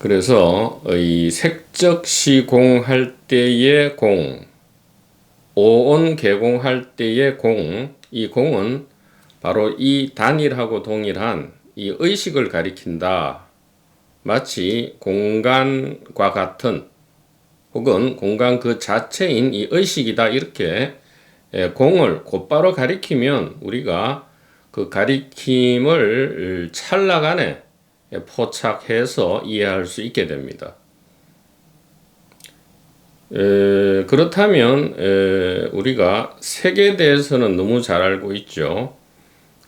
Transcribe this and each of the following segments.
그래서 이 색적시공할 때의 공, 오온 개공할 때의 공, 이 공은 바로 이 단일하고 동일한 이 의식을 가리킨다. 마치 공간과 같은 혹은 공간 그 자체인 이 의식이다. 이렇게 공을 곧바로 가리키면 우리가 그 가리킴을 찰나간에 포착해서 이해할 수 있게 됩니다. 그렇다면 우리가 색에 대해서는 너무 잘 알고 있죠.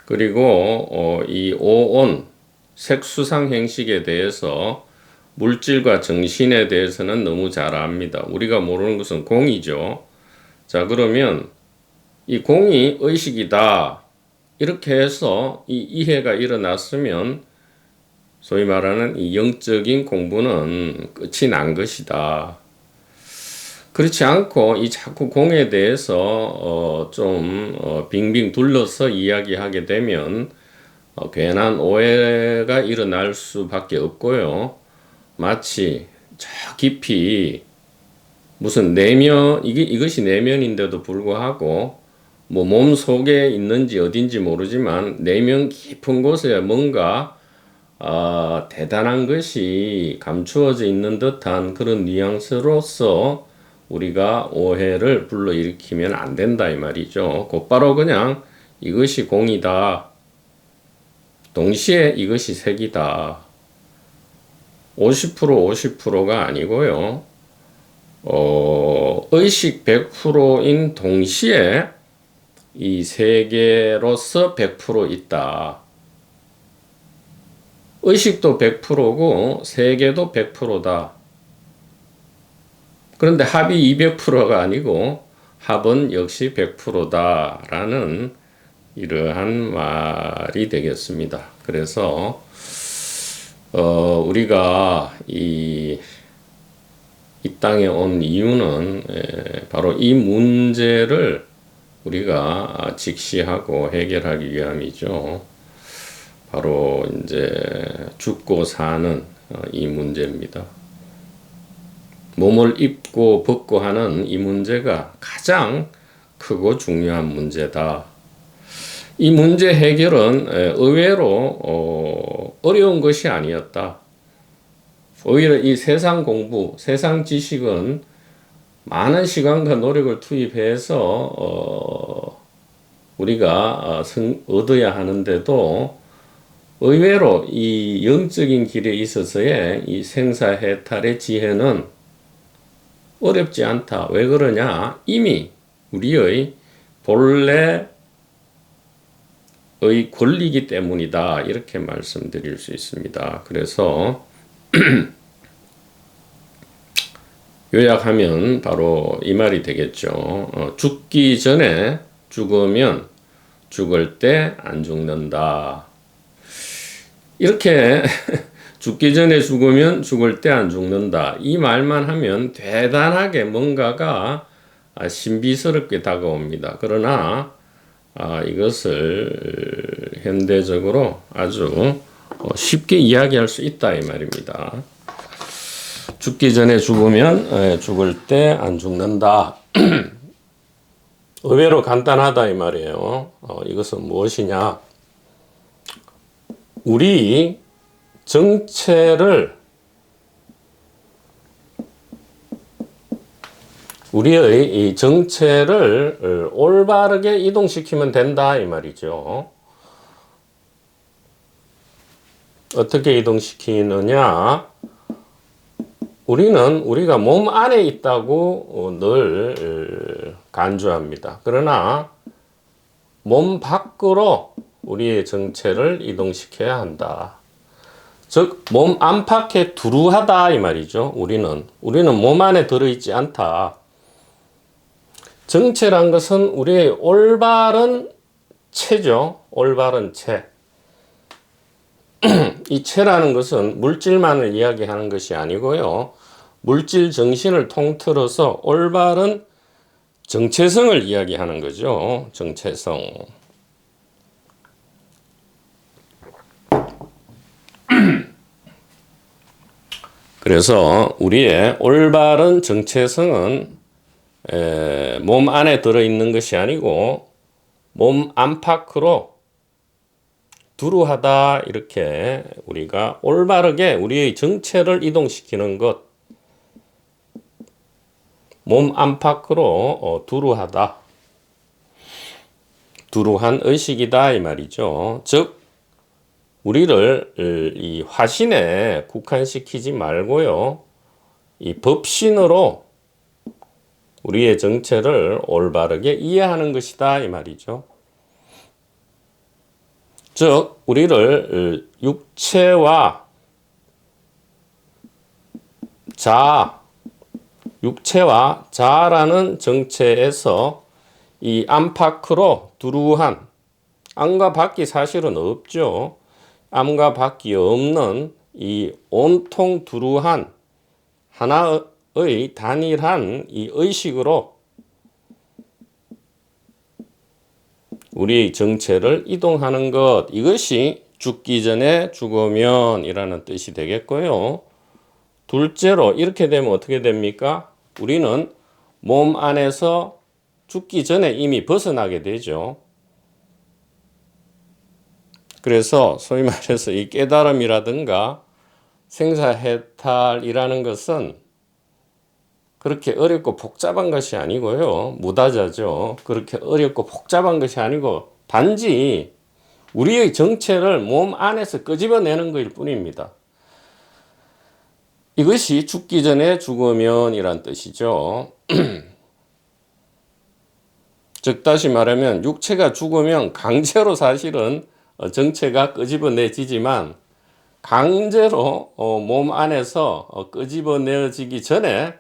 그리고 이 오온, 색수상 행식에 대해서 물질과 정신에 대해서는 너무 잘 압니다. 우리가 모르는 것은 공이죠. 자, 그러면 이 공이 의식이다. 이렇게 해서 이 이해가 일어났으면 소위 말하는 이 영적인 공부는 끝이 난 것이다. 그렇지 않고 이 자꾸 공에 대해서 좀 빙빙 둘러서 이야기하게 되면 괜한 오해가 일어날 수밖에 없고요. 마치 저 깊이 무슨 내면 이것이 내면인데도 불구하고 뭐 몸 속에 있는지 어딘지 모르지만 내면 깊은 곳에 뭔가 대단한 것이 감추어져 있는 듯한 그런 뉘앙스로서 우리가 오해를 불러일으키면 안 된다 이 말이죠. 곧바로 그냥 이것이 공이다. 동시에 이것이 색이다. 50% 50%가 아니고요. 의식 100%인 동시에 이 세계로서 100% 있다. 의식도 100%고 세계도 100%다. 그런데 합이 200%가 아니고 합은 역시 100%다라는 이러한 말이 되겠습니다. 그래서 우리가 이 땅에 온 이유는 바로 이 문제를 우리가 직시하고 해결하기 위함이죠. 바로 이제 죽고 사는 이 문제입니다. 몸을 입고 벗고 하는 이 문제가 가장 크고 중요한 문제다. 이 문제 해결은 의외로 어려운 것이 아니었다. 오히려 이 세상 공부, 세상 지식은 많은 시간과 노력을 투입해서 우리가 얻어야 하는데도 의외로 이 영적인 길에 있어서의 이 생사해탈의 지혜는 어렵지 않다. 왜 그러냐? 이미 우리의 본래의 권리이기 때문이다. 이렇게 말씀드릴 수 있습니다. 그래서 요약하면 바로 이 말이 되겠죠. 죽기 전에 죽으면 죽을 때 안 죽는다. 이렇게 죽기 전에 죽으면 죽을 때 안 죽는다. 이 말만 하면 대단하게 뭔가가 신비스럽게 다가옵니다. 그러나 이것을 현대적으로 아주 쉽게 이야기할 수 있다 이 말입니다. 죽기 전에 죽으면 죽을 때 안 죽는다. 의외로 간단하다 이 말이에요. 이것은 무엇이냐? 우리 정체를 우리의 이 정체를 올바르게 이동시키면 된다 이 말이죠. 어떻게 이동시키느냐? 우리는 우리가 몸 안에 있다고 늘 간주합니다. 그러나 몸 밖으로 우리의 정체를 이동시켜야 한다. 즉, 몸 안팎에 두루하다 이 말이죠. 우리는 몸 안에 들어있지 않다. 정체란 것은 우리의 올바른 체죠. 올바른 체. 이 체라는 것은 물질만을 이야기하는 것이 아니고요. 물질 정신을 통틀어서 올바른 정체성을 이야기하는 거죠. 정체성. 그래서 우리의 올바른 정체성은 몸 안에 들어있는 것이 아니고 몸 안팎으로 두루하다, 이렇게 우리가 올바르게 우리의 정체를 이동시키는 것, 몸 안팎으로 두루하다, 두루한 의식이다 이 말이죠. 즉 우리를 이 화신에 국한시키지 말고요, 이 법신으로 우리의 정체를 올바르게 이해하는 것이다 이 말이죠. 즉 우리를 육체와 자라는 정체에서 이 안팎으로 두루한, 안과 밖이 사실은 없죠. 안과 밖이 없는 이 온통 두루한 하나의 단일한 이 의식으로 우리의 정체를 이동하는 것, 이것이 죽기 전에 죽으면 이라는 뜻이 되겠고요. 둘째로 이렇게 되면 어떻게 됩니까? 우리는 몸 안에서 죽기 전에 이미 벗어나게 되죠. 그래서 소위 말해서 이 깨달음이라든가 생사해탈이라는 것은 그렇게 어렵고 복잡한 것이 아니고요. 무다자죠. 그렇게 어렵고 복잡한 것이 아니고 단지 우리의 정체를 몸 안에서 끄집어내는 것일 뿐입니다. 이것이 죽기 전에 죽으면 이란 뜻이죠. 즉 다시 말하면 육체가 죽으면 강제로 사실은 정체가 끄집어내지지만 강제로 몸 안에서 끄집어내어지기 전에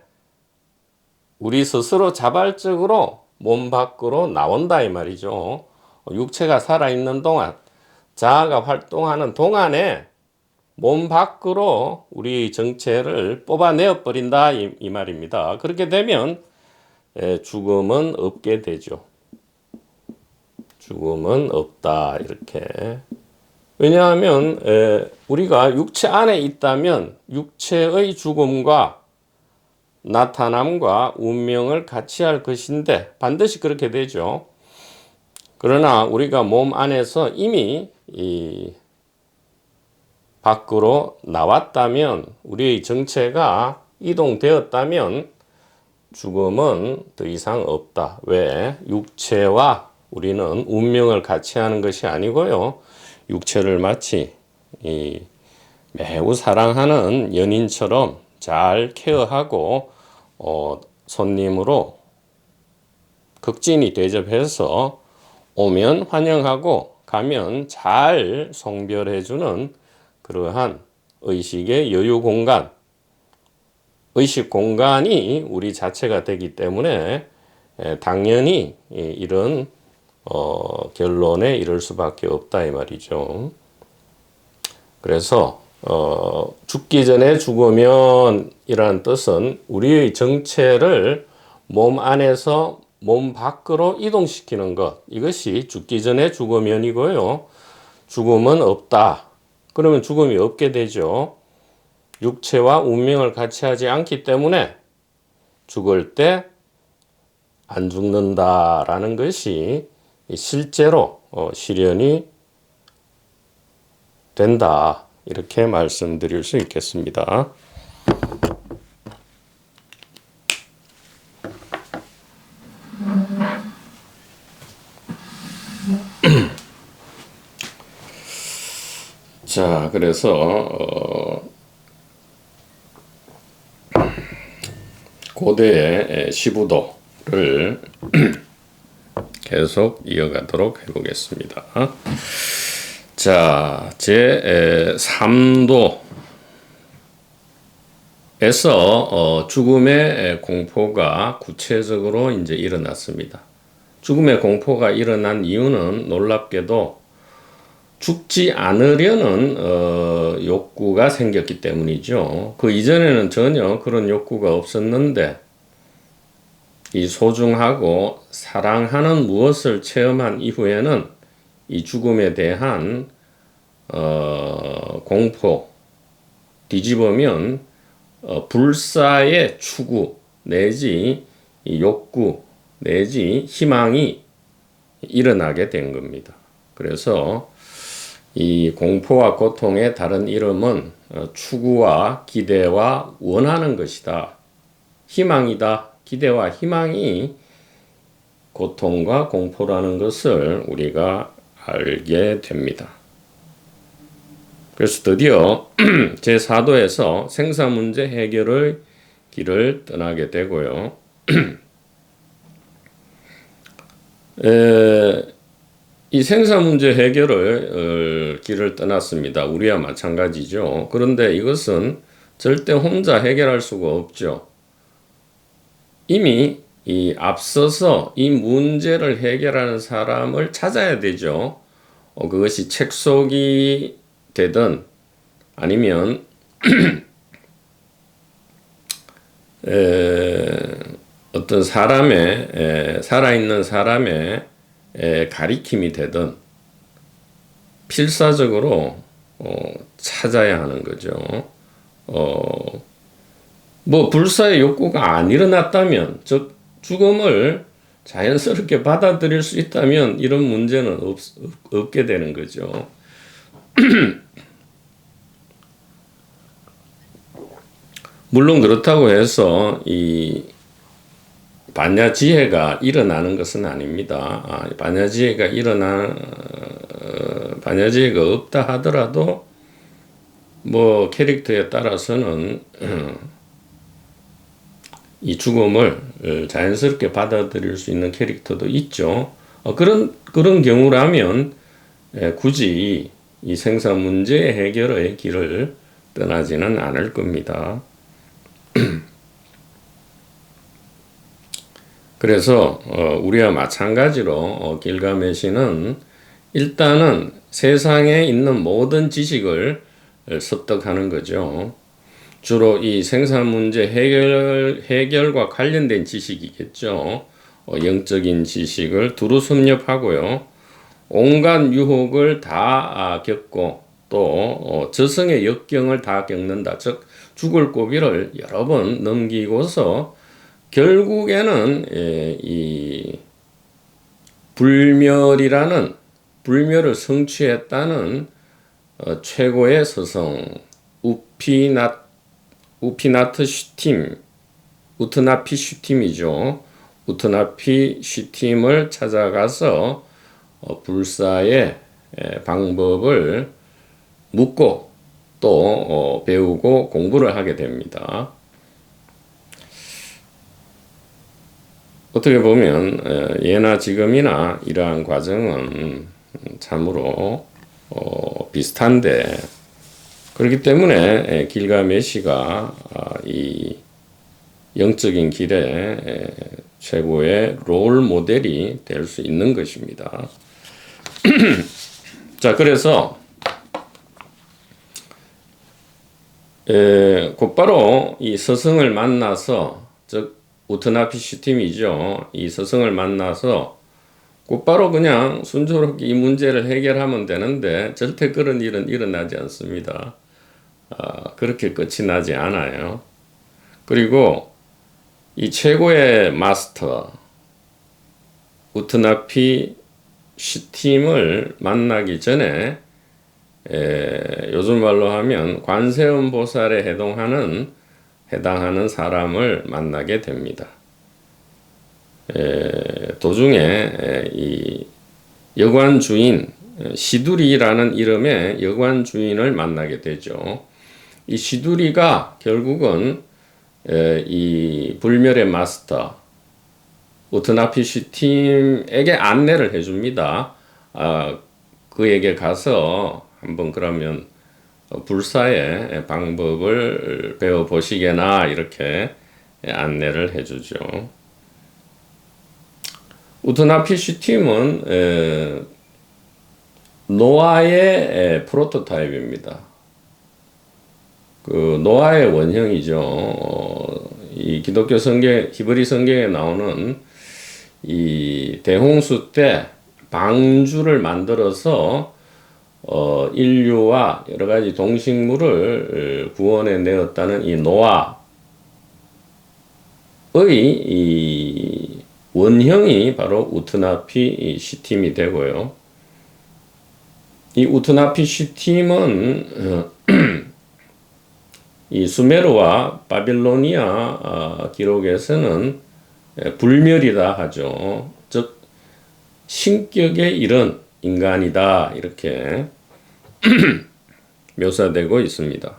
우리 스스로 자발적으로 몸 밖으로 나온다 이 말이죠. 육체가 살아있는 동안, 자아가 활동하는 동안에 몸 밖으로 우리 정체를 뽑아내어 버린다 이 말입니다. 그렇게 되면 죽음은 없게 되죠. 죽음은 없다 이렇게. 왜냐하면 우리가 육체 안에 있다면 육체의 죽음과 나타남과 운명을 같이 할 것인데 반드시 그렇게 되죠. 그러나 우리가 몸 안에서 이미 이 밖으로 나왔다면, 우리의 정체가 이동되었다면 죽음은 더 이상 없다. 왜? 육체와 우리는 운명을 같이 하는 것이 아니고요, 육체를 마치 매우 사랑하는 연인처럼 잘 케어하고 손님으로 극진히 대접해서 오면 환영하고 가면 잘 송별해주는 그러한 의식의 여유 공간, 의식 공간이 우리 자체가 되기 때문에 당연히 이런 결론에 이를 수밖에 없다 이 말이죠. 그래서 죽기 전에 죽으면 이라는 뜻은 우리의 정체를 몸 안에서 몸 밖으로 이동시키는 것, 이것이 죽기 전에 죽으면이고요. 죽음은 없다. 그러면 죽음이 없게 되죠. 육체와 운명을 같이 하지 않기 때문에 죽을 때 안 죽는다라는 것이 실제로 실현이 된다. 이렇게 말씀드릴 수 있겠습니다. 자, 그래서 고대의 시부도를 계속 이어가도록 해보겠습니다. 자, 제 3도에서 죽음의 공포가 구체적으로 이제 일어났습니다. 죽음의 공포가 일어난 이유는 놀랍게도 죽지 않으려는 욕구가 생겼기 때문이죠. 그 이전에는 전혀 그런 욕구가 없었는데 이 소중하고 사랑하는 무엇을 체험한 이후에는 이 죽음에 대한 공포, 뒤집으면 불사의 추구 내지 이 욕구 내지 희망이 일어나게 된 겁니다. 그래서 이 공포와 고통의 다른 이름은 추구와 기대와 원하는 것이다. 희망이다. 기대와 희망이 고통과 공포라는 것을 우리가 알게 됩니다. 그래서 드디어 제4도에서 생사문제 해결의 길을 떠나게 되고요. 이 생사문제 해결을 길을 떠났습니다. 우리와 마찬가지죠. 그런데 이것은 절대 혼자 해결할 수가 없죠. 이미 이 앞서서 이 문제를 해결하는 사람을 찾아야 되죠. 그것이 책 속이 되든 아니면 어떤 사람의 살아있는 사람의 가리킴이 되든 필사적으로 찾아야 하는 거죠. 뭐 불사의 욕구가 안 일어났다면, 즉 죽음을 자연스럽게 받아들일 수 있다면 이런 문제는 없게 되는 거죠. 물론 그렇다고 해서 이 반야지혜가 일어나는 것은 아닙니다. 반야지혜가 없다 하더라도 뭐 캐릭터에 따라서는 이 죽음을 자연스럽게 받아들일 수 있는 캐릭터도 있죠. 그런 경우라면 굳이 이 생사 문제 해결의 길을 떠나지는 않을 겁니다. 그래서 우리와 마찬가지로 길가메시는 일단은 세상에 있는 모든 지식을 습득하는 거죠. 주로 이 생산 문제 해결과 관련된 지식이겠죠. 영적인 지식을 두루 섭렵하고요. 온갖 유혹을 다 겪고 또 저승의 역경을 다 겪는다. 즉 죽을 고비를 여러 번 넘기고서 결국에는 이 불멸을 성취했다는 최고의 스승 우트나피 슈팀이죠. 우트나피 슈팀을 찾아가서 불사의 방법을 묻고 또 배우고 공부를 하게 됩니다. 어떻게 보면 예나 지금이나 이러한 과정은 참으로 비슷한데, 그렇기 때문에 길가메시가 이 영적인 길에 최고의 롤 모델이 될 수 있는 것입니다. 자, 그래서 곧바로 이 스승을 만나서, 즉 우트나피 슈팀이죠. 이 스승을 만나서 곧바로 그냥 순조롭게 이 문제를 해결하면 되는데 절대 그런 일은 일어나지 않습니다. 그렇게 끝이 나지 않아요. 그리고 이 최고의 마스터 우트나피 슈팀을 만나기 전에 요즘 말로 하면 관세음 보살에 해당하는 사람을 만나게 됩니다. 도중에 이 여관 주인 시두리라는 이름의 여관 주인을 만나게 되죠. 이 시두리가 결국은 이 불멸의 마스터 우트나피 슈팀에게 안내를 해줍니다. 그에게 가서 한번 그러면 불사의 방법을 배워보시게나 이렇게 안내를 해주죠. 우트나피 슈팀은 노아의 프로토타입입니다. 그 노아의 원형이죠. 이 기독교 성경, 히브리 성경에 나오는 이 대홍수 때 방주를 만들어서 인류와 여러 가지 동식물을 구원해 내었다는 이 노아의 이 원형이 바로 우트나피 시팀이 되고요. 이 우트나피 시팀은 이 수메르와 바빌로니아 기록에서는 불멸이다 하죠. 즉 신격에 이른 인간이다 이렇게 묘사되고 있습니다.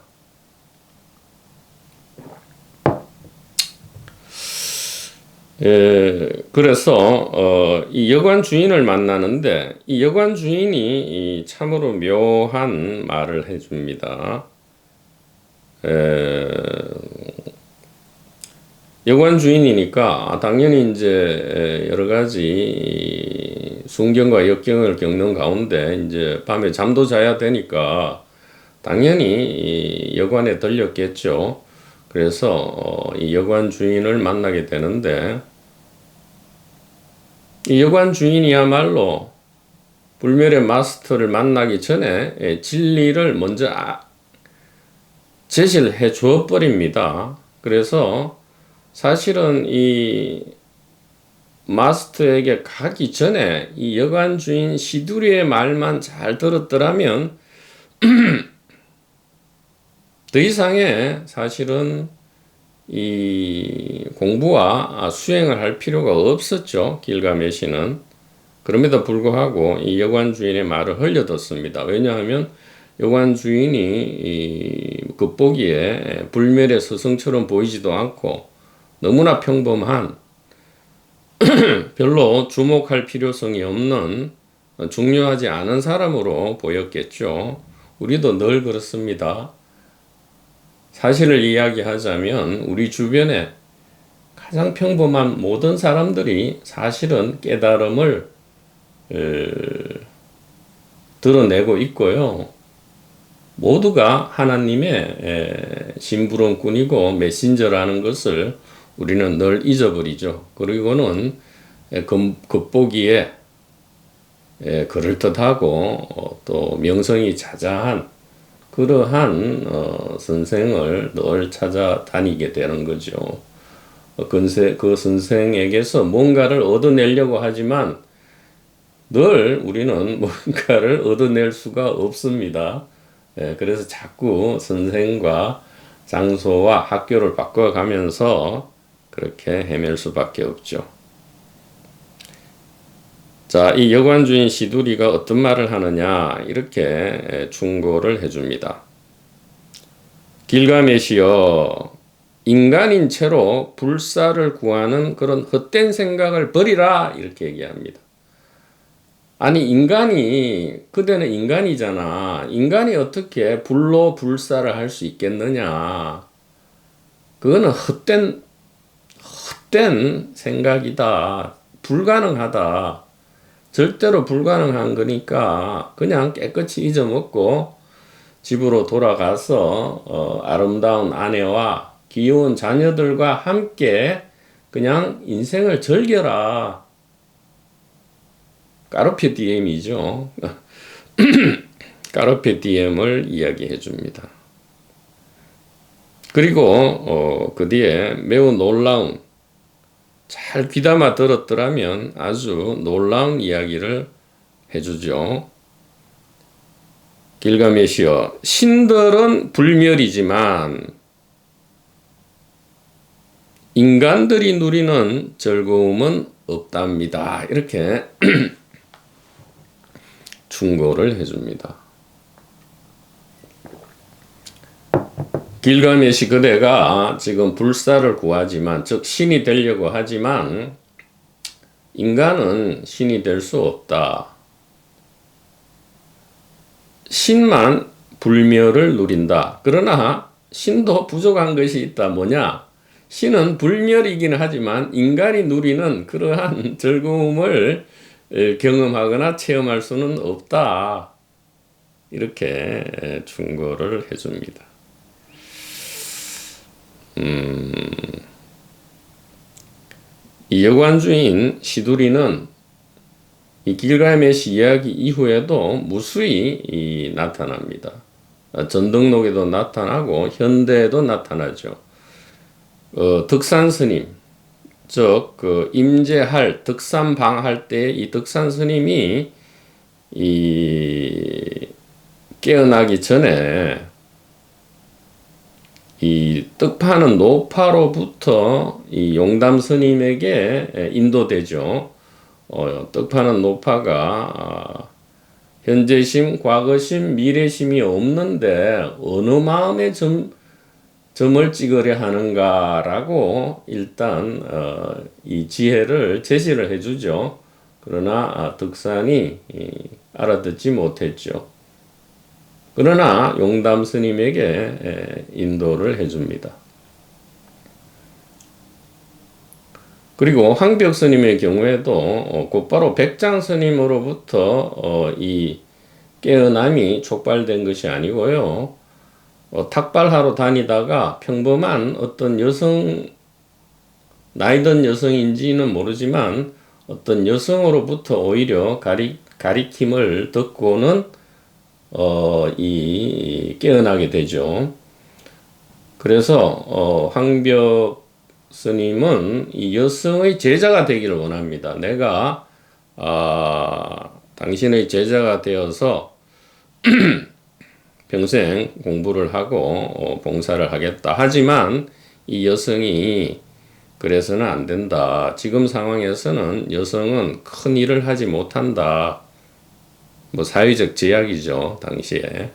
그래서 이 여관 주인을 만나는데 이 여관 주인이 참으로 묘한 말을 해줍니다. 여관 주인이니까 당연히 이제 여러 가지 순경과 역경을 겪는 가운데 이제 밤에 잠도 자야 되니까 당연히 여관에 들렸겠죠. 그래서 이 여관 주인을 만나게 되는데 이 여관 주인이야말로 불멸의 마스터를 만나기 전에 진리를 먼저 제시를 해 주어 버립니다. 그래서 사실은 이 마스터에게 가기 전에 이 여관 주인 시두리의 말만 잘 들었더라면 더 이상의 사실은 이 공부와 수행을 할 필요가 없었죠. 길가메시는. 그럼에도 불구하고 이 여관 주인의 말을 흘려듣습니다. 왜냐하면 여관 주인이 이 겉보기에 불멸의 스승처럼 보이지도 않고 너무나 평범한 별로 주목할 필요성이 없는 중요하지 않은 사람으로 보였겠죠. 우리도 늘 그렇습니다. 사실을 이야기하자면 우리 주변에 가장 평범한 모든 사람들이 사실은 깨달음을 드러내고 있고요. 모두가 하나님의 심부름꾼이고 메신저라는 것을 우리는 늘 잊어버리죠. 그리고는 겉보기에 그럴듯하고 또 명성이 자자한 그러한 선생을 늘 찾아다니게 되는 거죠. 그 선생에게서 뭔가를 얻어내려고 하지만 늘 우리는 뭔가를 얻어낼 수가 없습니다. 그래서 자꾸 선생과 장소와 학교를 바꿔가면서 그렇게 헤맬 수밖에 없죠. 자, 이 여관 주인 시두리가 어떤 말을 하느냐 이렇게 충고를 해줍니다. 길가메시여, 인간인 채로 불사를 구하는 그런 헛된 생각을 버리라 이렇게 얘기합니다. 아니 그대는 인간이잖아. 인간이 어떻게 불로 불사를 할 수 있겠느냐. 그거는 헛된 생각이다. 불가능하다. 절대로 불가능한 거니까 그냥 깨끗이 잊어먹고 집으로 돌아가서 아름다운 아내와 귀여운 자녀들과 함께 그냥 인생을 즐겨라. 까르페 디엠이죠. 까르페 디엠을 이야기해 줍니다. 그리고 그 뒤에 매우 놀라운, 잘 귀담아 들었더라면 아주 놀라운 이야기를 해주죠. 길가메시여, 신들은 불멸이지만 인간들이 누리는 즐거움은 없답니다. 이렇게 충고를 해줍니다. 길가메시 그대가 지금 불사를 구하지만, 즉 신이 되려고 하지만 인간은 신이 될 수 없다. 신만 불멸을 누린다. 그러나 신도 부족한 것이 있다. 뭐냐? 신은 불멸이긴 하지만 인간이 누리는 그러한 즐거움을 경험하거나 체험할 수는 없다. 이렇게 충고를 해줍니다. 이 여관 주인 시두리는 이 길가메시 이야기 이후에도 무수히 이 나타납니다. 전등록에도 나타나고 현대에도 나타나죠. 덕산 스님, 즉 임재할 덕산방할 때 이 덕산 스님이 이 깨어나기 전에 이 떡 파는 노파로부터 이 용담 스님에게 인도되죠. 떡 파는 노파가 현재심, 과거심, 미래심이 없는데 어느 마음에 점을 찍으려 하는가라고 일단 이 지혜를 제시를 해주죠. 그러나 덕산이 알아듣지 못했죠. 그러나 용담 스님에게 인도를 해줍니다. 그리고 황벽 스님의 경우에도 곧바로 백장 스님으로부터 이 깨어남이 촉발된 것이 아니고요. 탁발하러 다니다가 평범한 어떤 여성, 나이든 여성인지는 모르지만 어떤 여성으로부터 오히려 가리킴을 듣고는 이 깨어나게 되죠. 그래서 황벽 스님은 이 여성의 제자가 되기를 원합니다. 내가 당신의 제자가 되어서 평생 공부를 하고 봉사를 하겠다. 하지만 이 여성이 그래서는 안 된다. 지금 상황에서는 여성은 큰 일을 하지 못한다. 뭐 사회적 제약이죠, 당시에.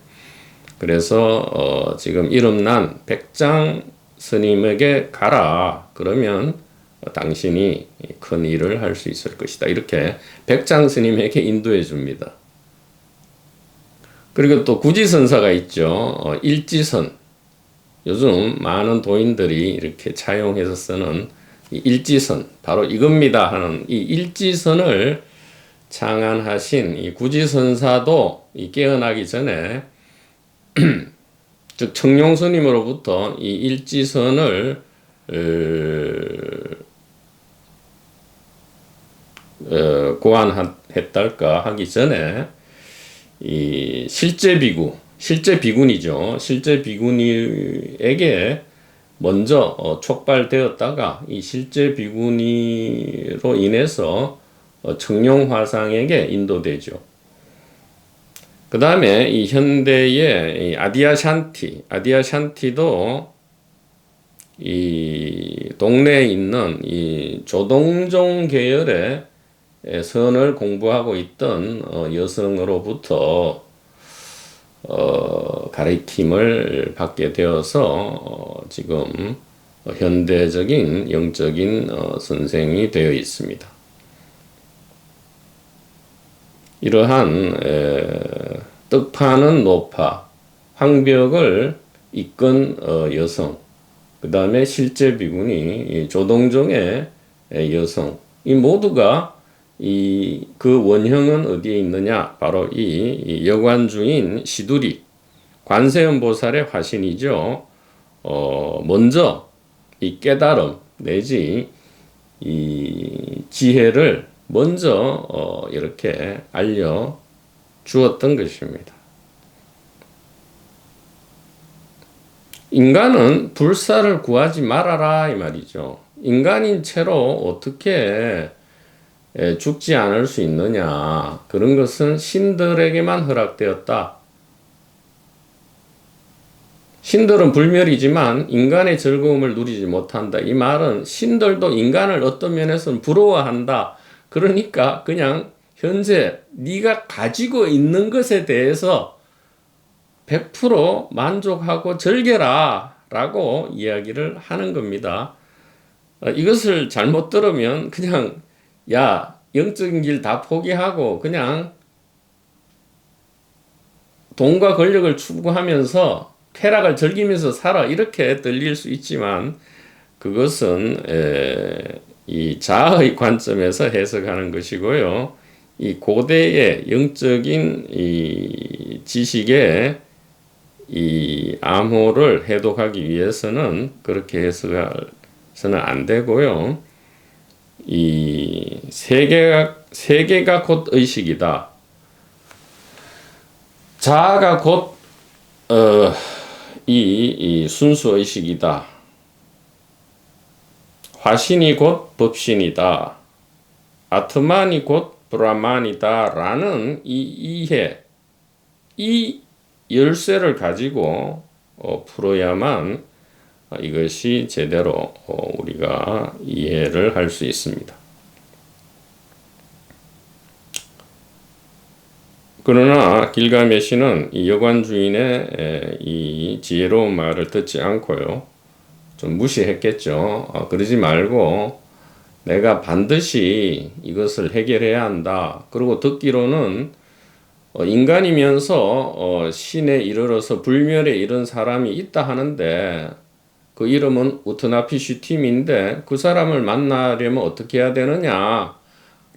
그래서 지금 이름난 백장 스님에게 가라. 그러면 당신이 큰 일을 할 수 있을 것이다. 이렇게 백장 스님에게 인도해 줍니다. 그리고 또 구지선사가 있죠. 일지선. 요즘 많은 도인들이 이렇게 차용해서 쓰는 이 일지선, 바로 이겁니다 하는 이 일지선을 창안하신 이 구지선사도 이 깨어나기 전에 즉 청룡스님으로부터 이 일지선을 고안했달까 하기 전에 이 실제 비군이죠. 실제 비군이에게 먼저 촉발되었다가 이 실제 비군이로 인해서 청룡화상에게 인도되죠. 그 다음에 이 현대의 이 아디아샨티도 이 동네에 있는 이 조동종 계열의 선을 공부하고 있던 여성으로부터 가르침을 받게 되어서 지금 현대적인 영적인 선생이 되어 있습니다. 이러한 떡 파는 노파, 황벽을 이끈 여성, 그 다음에 실제 비군이 조동종의 여성, 이 모두가 그 원형은 어디에 있느냐? 바로 이 여관주인 시두리, 관세음보살의 화신이죠. 먼저 이 깨달음 내지 이 지혜를 먼저 이렇게 알려 주었던 것입니다. 인간은 불사를 구하지 말아라 이 말이죠. 인간인 채로 어떻게 죽지 않을 수 있느냐. 그런 것은 신들에게만 허락되었다. 신들은 불멸이지만 인간의 즐거움을 누리지 못한다. 이 말은 신들도 인간을 어떤 면에서는 부러워한다. 그러니까 그냥 현재 네가 가지고 있는 것에 대해서 100% 만족하고 즐겨라 라고 이야기를 하는 겁니다. 이것을 잘못 들으면 그냥 야, 영적인 길 다 포기하고 그냥 돈과 권력을 추구하면서 쾌락을 즐기면서 살아 이렇게 들릴 수 있지만 그것은 이 자아의 관점에서 해석하는 것이고요. 이 고대의 영적인 이 지식의 이 암호를 해독하기 위해서는 그렇게 해석해서는 안 되고요. 이 세계가 곧 의식이다. 자아가 곧 이 순수의식이다. 화신이 곧 법신이다. 아트만이 곧 브라만이다. 라는 이 이해, 이 열쇠를 가지고 풀어야만 이것이 제대로 우리가 이해를 할 수 있습니다. 그러나 길가메시는 이 여관 주인의 이 지혜로운 말을 듣지 않고요, 좀 무시했겠죠. 그러지 말고 내가 반드시 이것을 해결해야 한다. 그리고 듣기로는 인간이면서 신에 이르러서 불멸에 이른 사람이 있다 하는데, 그 이름은 우트나피슈팀인데 그 사람을 만나려면 어떻게 해야 되느냐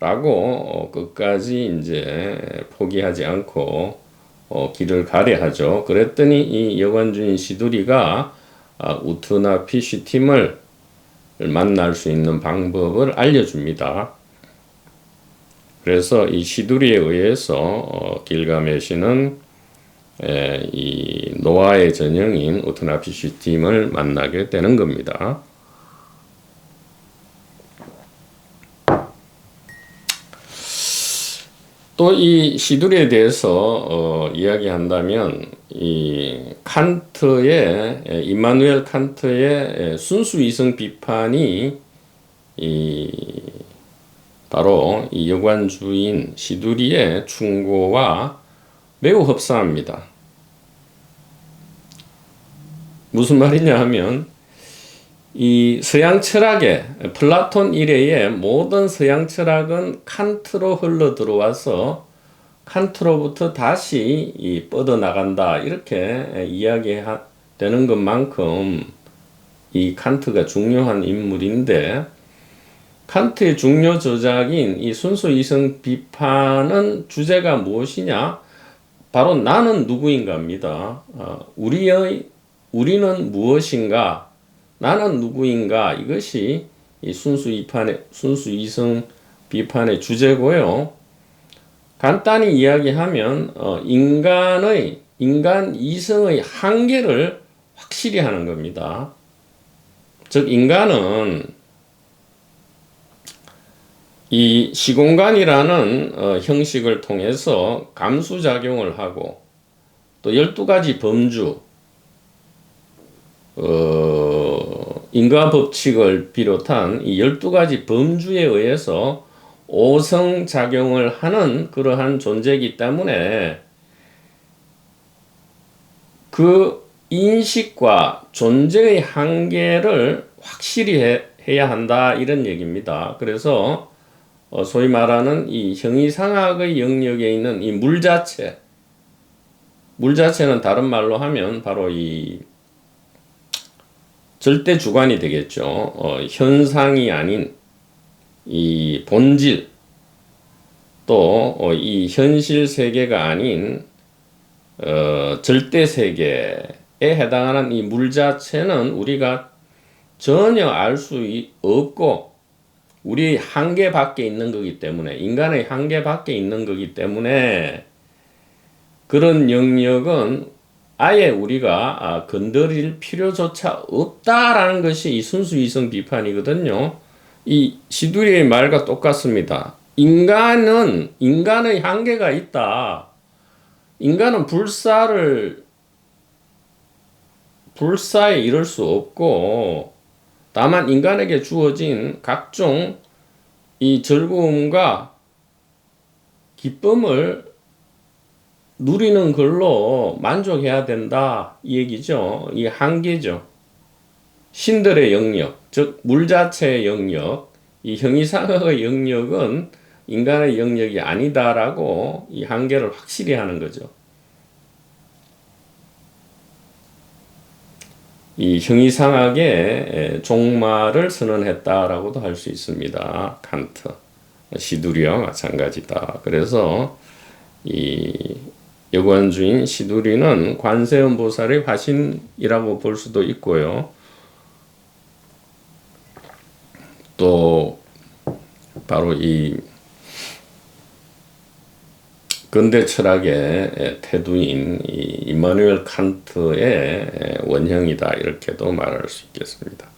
라고 끝까지 이제 포기하지 않고 길을 가려 하죠. 그랬더니 이 여관주인 시두리가 우트나피슈팀을 만날 수 있는 방법을 알려줍니다. 그래서 이 시두리에 의해서 길가메시는 이 노아의 전형인 우트나피슈팀을 만나게 되는 겁니다. 또 이 시두리에 대해서 이야기한다면 이 칸트의 임마누엘 칸트의 순수 이성 비판이 바로 이 여관주인 시두리의 충고와 매우 흡사합니다. 무슨 말이냐 하면 이 서양 철학의 플라톤 이래의 모든 서양 철학은 칸트로 흘러 들어와서 칸트로부터 다시 뻗어나간다, 이렇게 이야기되는 것만큼 이 칸트가 중요한 인물인데, 칸트의 중요 저작인 이 순수 이성 비판은 주제가 무엇이냐? 바로 나는 누구인가입니다. 우리는 무엇인가? 나는 누구인가? 이것이 이 순수 이성 비판의 주제고요. 간단히 이야기하면 인간 이성의 한계를 확실히 하는 겁니다. 즉 인간은 이 시공간이라는 형식을 통해서 감수작용을 하고, 또 12가지 범주, 인과법칙을 비롯한 이 12가지 범주에 의해서 오성작용을 하는 그러한 존재이기 때문에 그 인식과 존재의 한계를 확실히 해야 한다, 이런 얘기입니다. 그래서 소위 말하는 이 형이상학의 영역에 있는 이 물자체는 다른 말로 하면 바로 이 절대 주관이 되겠죠. 현상이 아닌 이 본질, 또 이 현실 세계가 아닌 절대 세계에 해당하는 이 물자체는 우리가 전혀 알 수 없고 우리 한계 밖에 있는 거기 때문에, 인간의 한계 밖에 있는 거기 때문에 그런 영역은 아예 우리가 건드릴 필요조차 없다라는 것이 이 순수 이성 비판이거든요. 이 시두리의 말과 똑같습니다. 인간의 한계가 있다. 인간은 불사에 이를 수 없고, 다만 인간에게 주어진 각종 이 즐거움과 기쁨을 누리는 걸로 만족해야 된다, 이 얘기죠. 이 한계죠. 신들의 영역, 즉 물자체의 영역, 이 형이상학의 영역은 인간의 영역이 아니다라고 이 한계를 확실히 하는 거죠. 이 형이상학의 종말을 선언했다라고도 할 수 있습니다. 칸트, 시두리와 마찬가지다. 그래서 이 여관주인 시두리는 관세음 보살의 화신이라고 볼 수도 있고요. 또 바로 이 근대 철학의 태두인 이 이마누엘 칸트의 원형이다 이렇게도 말할 수 있겠습니다.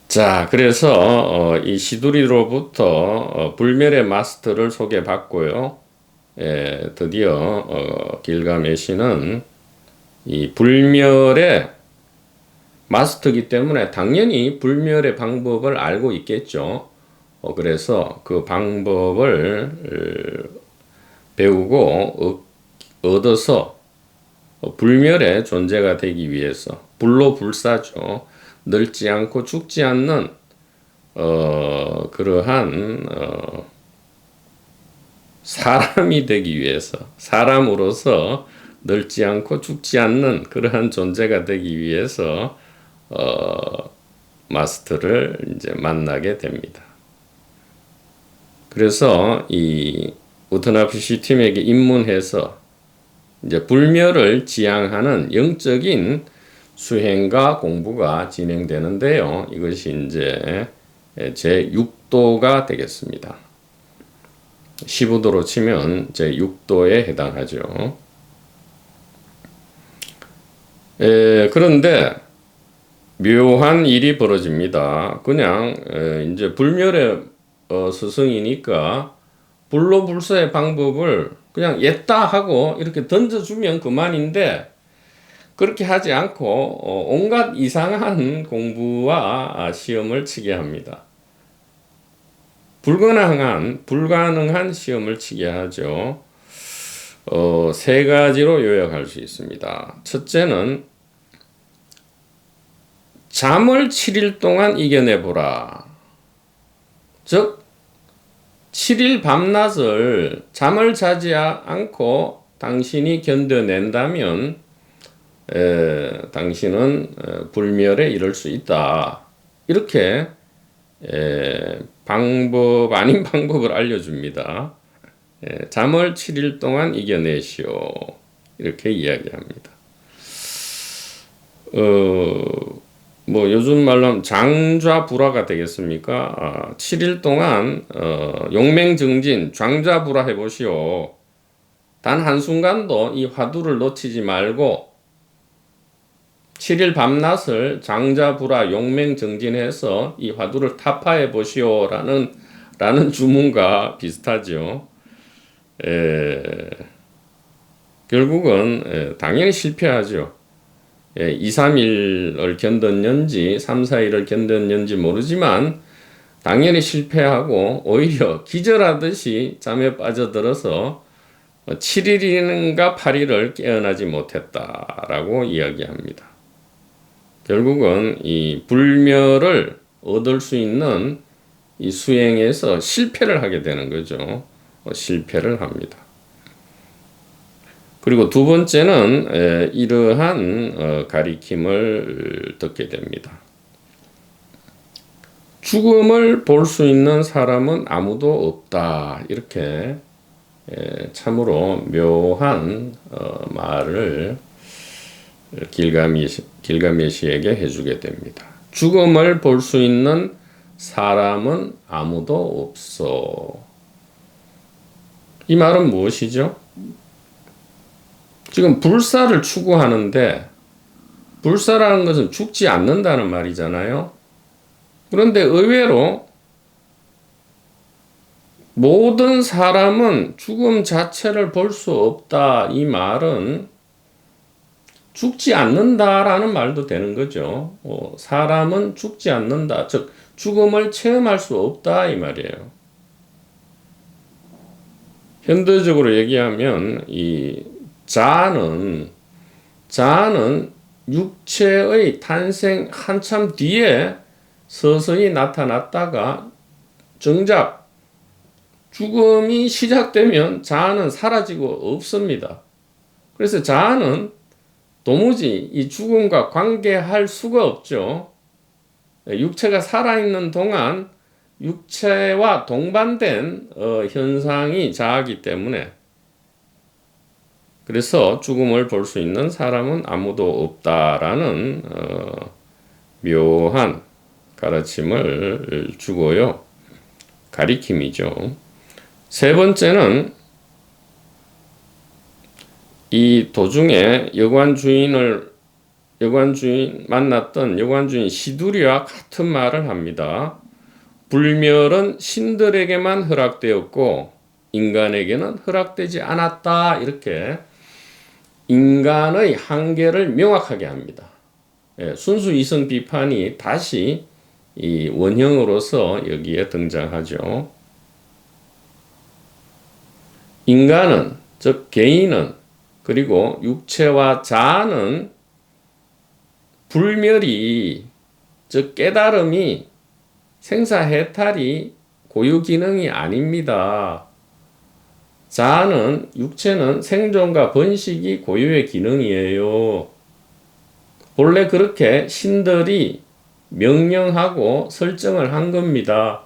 자, 그래서 이 시두리로부터 불멸의 마스터를 소개받고요. 드디어 길가메시는 이 불멸의 마스터이기 때문에 당연히 불멸의 방법을 알고 있겠죠. 그래서 그 방법을 배우고 얻어서 불멸의 존재가 되기 위해서 불로 불사죠. 늙지 않고 죽지 않는 그러한 사람이 되기 위해서 사람으로서 늙지 않고 죽지 않는 그러한 존재가 되기 위해서 마스터를 이제 만나게 됩니다. 그래서 이 우트나프시 팀에게 입문해서 이제 불멸을 지향하는 영적인 수행과 공부가 진행되는데요. 이것이 이제 제 6도가 되겠습니다. 15도로 치면 제 6도에 해당하죠. 그런데 묘한 일이 벌어집니다. 그냥 이제 불멸의 스승이니까 불로불사의 방법을 그냥 였다 하고 이렇게 던져주면 그만인데 그렇게 하지 않고 온갖 이상한 공부와 시험을 치게 합니다. 불가능한 시험을 치게 하죠. 세 가지로 요약할 수 있습니다. 첫째는 잠을 7일 동안 이겨내보라. 즉 7일 밤낮을 잠을 자지 않고 당신이 견뎌낸다면 당신은 불멸에 이를 수 있다. 이렇게 방법 아닌 방법을 알려줍니다. 잠을 7일 동안 이겨내시오. 이렇게 이야기합니다. 뭐 요즘 말로 하면 장좌불화가 되겠습니까? 7일 동안 용맹정진, 장좌불화 해보시오. 단 한순간도 이 화두를 놓치지 말고 7일 밤낮을 장좌불화 용맹정진해서 이 화두를 타파해 보시오 라는 주문과 비슷하죠. 결국은 당연히 실패하죠. 2, 3일을 견뎠는지 3, 4일을 견뎠는지 모르지만 당연히 실패하고 오히려 기절하듯이 잠에 빠져들어서 7일인가 8일을 깨어나지 못했다라고 이야기합니다. 결국은 이 불멸을 얻을 수 있는 이 수행에서 실패를 하게 되는 거죠. 실패를 합니다. 그리고 두 번째는 이러한 가리킴을 듣게 됩니다. 죽음을 볼 수 있는 사람은 아무도 없다. 이렇게 참으로 묘한 말을 길가메시에게 해주게 됩니다. 죽음을 볼 수 있는 사람은 아무도 없어. 이 말은 무엇이죠? 지금 불사를 추구하는데 불사라는 것은 죽지 않는다는 말이잖아요. 그런데 의외로 모든 사람은 죽음 자체를 볼 수 없다. 이 말은 죽지 않는다라는 말도 되는 거죠. 사람은 죽지 않는다. 즉 죽음을 체험할 수 없다 이 말이에요. 현대적으로 얘기하면 이 자아는 육체의 탄생 한참 뒤에 서서히 나타났다가 정작 죽음이 시작되면 자아는 사라지고 없습니다. 그래서 자아는 도무지 이 죽음과 관계할 수가 없죠. 육체가 살아있는 동안 육체와 동반된 현상이 자아이기 때문에 그래서 죽음을 볼 수 있는 사람은 아무도 없다라는 묘한 가르침을 주고요. 가리킴이죠. 세 번째는 이 도중에 만났던 여관 주인 시두리와 같은 말을 합니다. 불멸은 신들에게만 허락되었고 인간에게는 허락되지 않았다. 이렇게 인간의 한계를 명확하게 합니다. 순수 이성 비판이 다시 이 원형으로서 여기에 등장하죠. 인간은, 즉 개인은, 그리고 육체와 자아는 불멸이, 즉 깨달음이, 생사해탈이 고유 기능이 아닙니다. 자아는, 육체는 생존과 번식이 고유의 기능이에요. 본래 그렇게 신들이 명령하고 설정을 한 겁니다.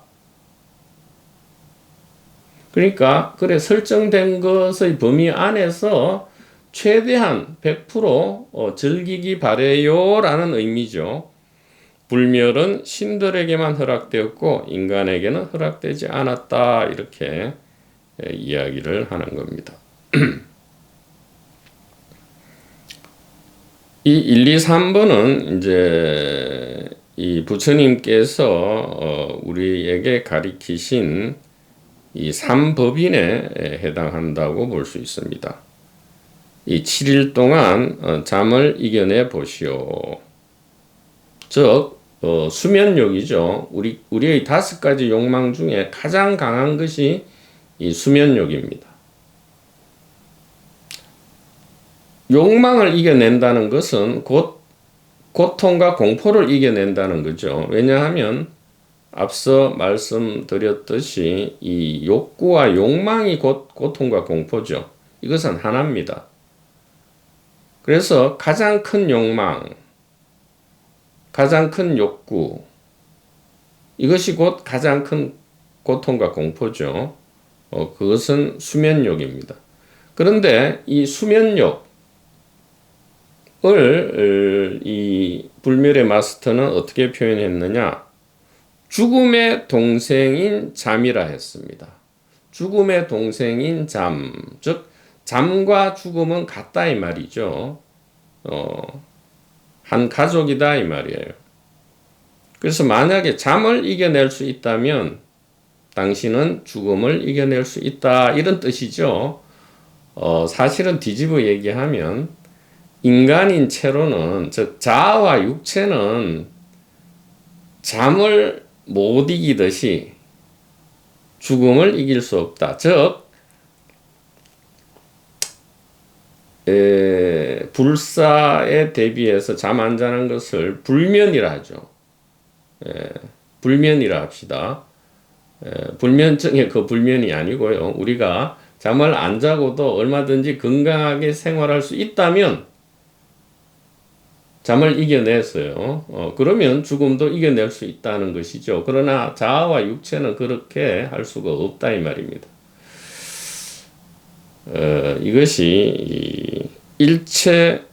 그러니까 그래 설정된 것의 범위 안에서 최대한 100% 즐기기 바래요 라는 의미죠. 불멸은 신들에게만 허락되었고 인간에게는 허락되지 않았다. 이렇게 이야기를 하는 겁니다. 이 1, 2, 3번은 이제 이 부처님께서 우리에게 가리키신 이 삼법인에 해당한다고 볼 수 있습니다. 이 7일 동안 잠을 이겨내 보시오. 즉 수면욕이죠. 우리의 5가지 욕망 중에 가장 강한 것이 이 수면욕입니다. 욕망을 이겨낸다는 것은 곧 고통과 공포를 이겨낸다는 거죠. 왜냐하면 앞서 말씀드렸듯이 이 욕구와 욕망이 곧 고통과 공포죠. 이것은 하나입니다. 그래서 가장 큰 욕망, 가장 큰 욕구, 이것이 곧 가장 큰 고통과 공포죠. 그것은 수면욕입니다. 그런데 이 수면욕, 이 불멸의 마스터는 어떻게 표현했느냐? 죽음의 동생인 잠이라 했습니다. 죽음의 동생인 잠, 즉 잠과 죽음은 같다 이 말이죠. 한 가족이다 이 말이에요. 그래서 만약에 잠을 이겨낼 수 있다면 당신은 죽음을 이겨낼 수 있다 이런 뜻이죠. 사실은 뒤집어 얘기하면 인간인 채로는, 즉 자아와 육체는 잠을 못 이기듯이 죽음을 이길 수 없다. 즉 불사에 대비해서 잠 안 자는 것을 불면이라 하죠. 불면이라 합시다. 불면증의 그 불면이 아니고요. 우리가 잠을 안 자고도 얼마든지 건강하게 생활할 수 있다면 잠을 이겨냈어요. 그러면 죽음도 이겨낼 수 있다는 것이죠. 그러나 자아와 육체는 그렇게 할 수가 없다 이 말입니다. 이것이 일체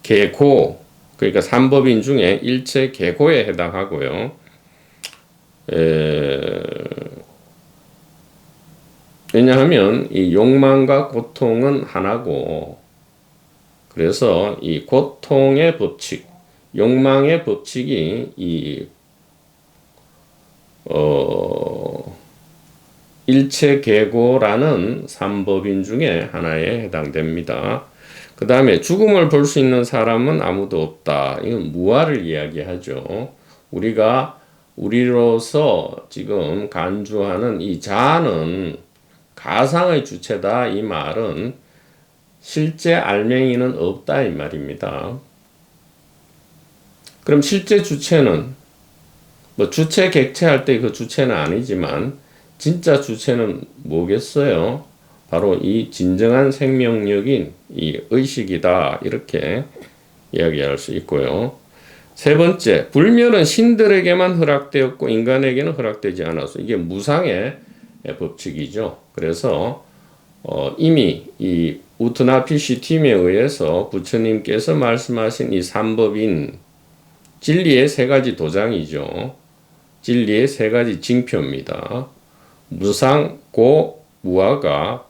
계고, 그러니까 삼법인 중에 일체 계고에 해당하고요. 왜냐하면 이 욕망과 고통은 하나고, 그래서 이 고통의 법칙, 욕망의 법칙이 이 일체계고라는 삼법인 중에 하나에 해당됩니다. 그 다음에 죽음을 볼 수 있는 사람은 아무도 없다. 이건 무아를 이야기하죠. 우리로서 지금 간주하는 이 자아는 가상의 주체다. 이 말은 실제 알맹이는 없다 이 말입니다. 그럼 실제 주체는 주체 객체할 때 그 주체는 아니지만 진짜 주체는 뭐겠어요? 바로 이 진정한 생명력인 이 의식이다 이렇게 이야기할 수 있고요. 세 번째, 불멸은 신들에게만 허락되었고 인간에게는 허락되지 않았어. 이게 무상의 법칙이죠. 그래서 이미 이 우트나피시 팀에 의해서 부처님께서 말씀하신 이 삼법인 진리의 3가지 도장이죠. 진리의 3가지 징표입니다. 무상, 고, 무아가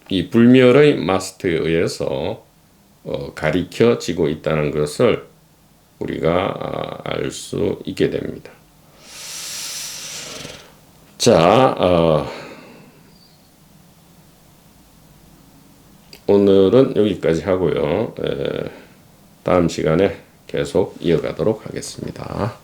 이 불멸의 마스터에 의해서 가리켜지고 있다는 것을 우리가 알 수 있게 됩니다. 자, 오늘은 여기까지 하고요. 다음 시간에 계속 이어가도록 하겠습니다.